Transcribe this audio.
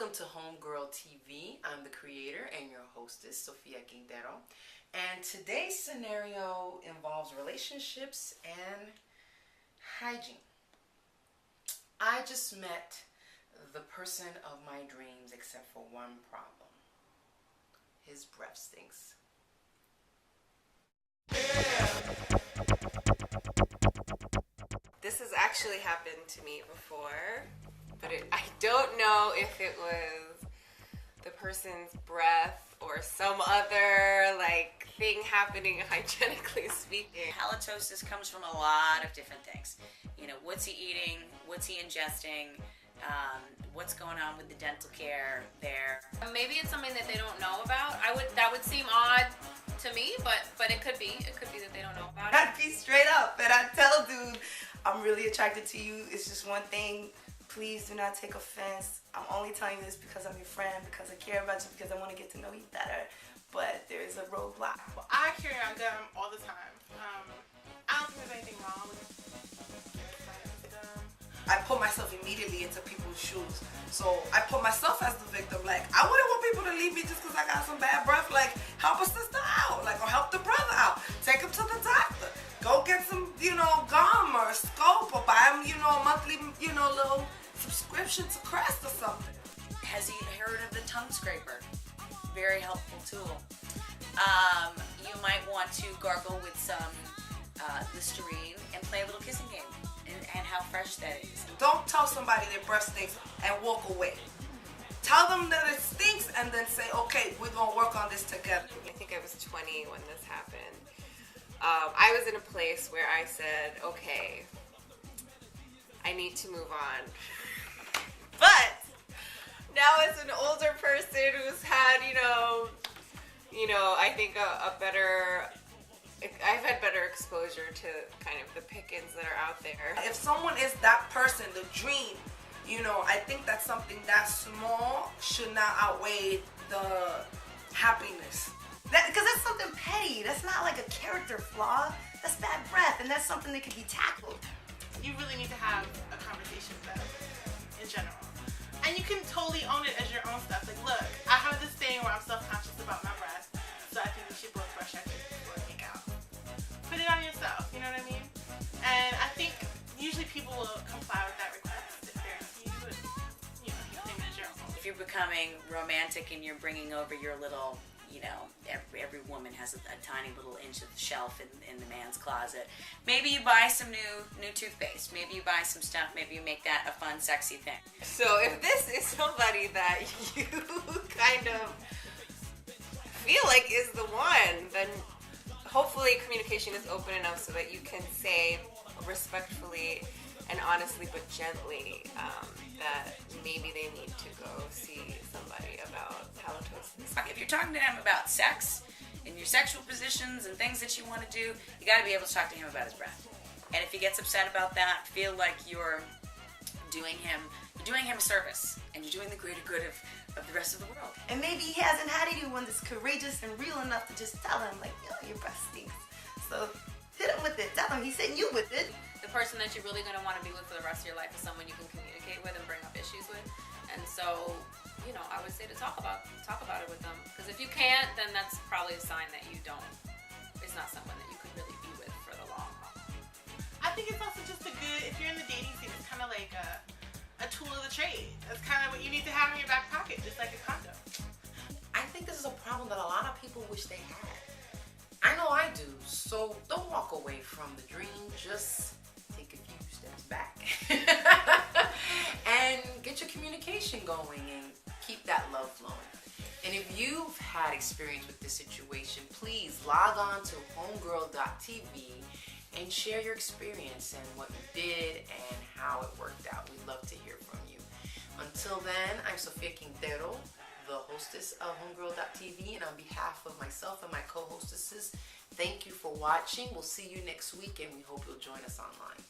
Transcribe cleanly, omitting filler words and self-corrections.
Welcome to Homegirl TV. I'm the creator and your hostess, Sofia Quintero. And today's scenario involves relationships and hygiene. I just met the person of my dreams except for one problem. His breath stinks. This has actually happened to me before, but I don't know if it was the person's breath or some other thing happening hygienically speaking. Halitosis comes from a lot of different things. You know, what's he eating? What's he ingesting? What's going on with the dental care there? Maybe it's something that they don't know about. That would seem odd to me, but it could be that they don't know about it. I'd be straight up and I'd tell dude, I'm really attracted to you. It's just one thing. Please do not take offense. I'm only telling you this because I'm your friend, because I care about you, because I want to get to know you better. But there is a roadblock. Well, I carry on gum all the time. I don't think there's anything wrong with gum. I put myself immediately into people's shoes. So I put myself as the victim. Like, I wouldn't want people to leave me just because I got some bad breath. Like, help a sister out. Like, or help the brother out. Take him to the doctor. Go get some, gum or a scope, or buy him, a monthly, little subscription to Crest or something. Has he heard of the tongue scraper? Very helpful tool. You might want to gargle with some Listerine and play a little kissing game and how fresh that is. Don't tell somebody their breath stinks and walk away. Tell them that it stinks and then say, okay, we're going to work on this together. I think I was 20 when this happened. I was in a place where I said, okay, I need to move on. But now as an older person who's had, I think I've had better exposure to kind of the pickings that are out there. If someone is that person, the dream, I think that something that small should not outweigh the happiness. Because that's something petty. That's not like a character flaw. That's bad breath, and that's something that can be tackled. You really need to have a conversation with them in general. And you can totally own it as your own stuff. Like, look, I have this thing where I'm self-conscious about my breath, so I think we should both brush our teeth before we make out. Put it on yourself, you know what I mean? And I think usually people will comply with that request if they're into you, and, you claim it as your own. If you're becoming romantic and you're bringing over your little, every woman has a tiny little inch of shelf in the man's closet. Maybe you buy some new toothpaste. Maybe you buy some stuff. Maybe you make that a fun, sexy thing. So if this is somebody that you kind of feel like is the one, then hopefully communication is open enough so that you can say respectfully and honestly but gently that maybe they need to go see somebody about halitosis. Like if you're talking to him about sex and your sexual positions and things that you want to do, you got to be able to talk to him about his breath. And if he gets upset about that, feel like you're doing him a service and you're doing the greater good of the rest of the world. And maybe he hasn't had anyone that's courageous and real enough to just tell him, your breath stinks. So hit him with it. Tell him he's hitting you with it. The person that you're really going to want to be with for the rest of your life is someone you can communicate with and bring up issues with. And so, I would say to talk about it with them. Because if you can't, then that's probably a sign that it's not someone that you could really be with for the long haul. I think it's also just if you're in the dating scene, it's kind of like a tool of the trade. That's kind of what you need to have in your back pocket, just like a condom. I think this is a problem that a lot of people wish they had. I know I do. So don't walk away from the dream. Just take a few steps back and get your communication going and keep that love flowing. And if you've had experience with this situation, please log on to homegirl.tv and share your experience and what you did and how it worked out. We'd love to hear from you. Until then, I'm Sofia Quintero, the hostess of homegirl.tv, and on behalf of myself and my co-hostesses, thank you for watching. We'll see you next week, and we hope you'll join us online.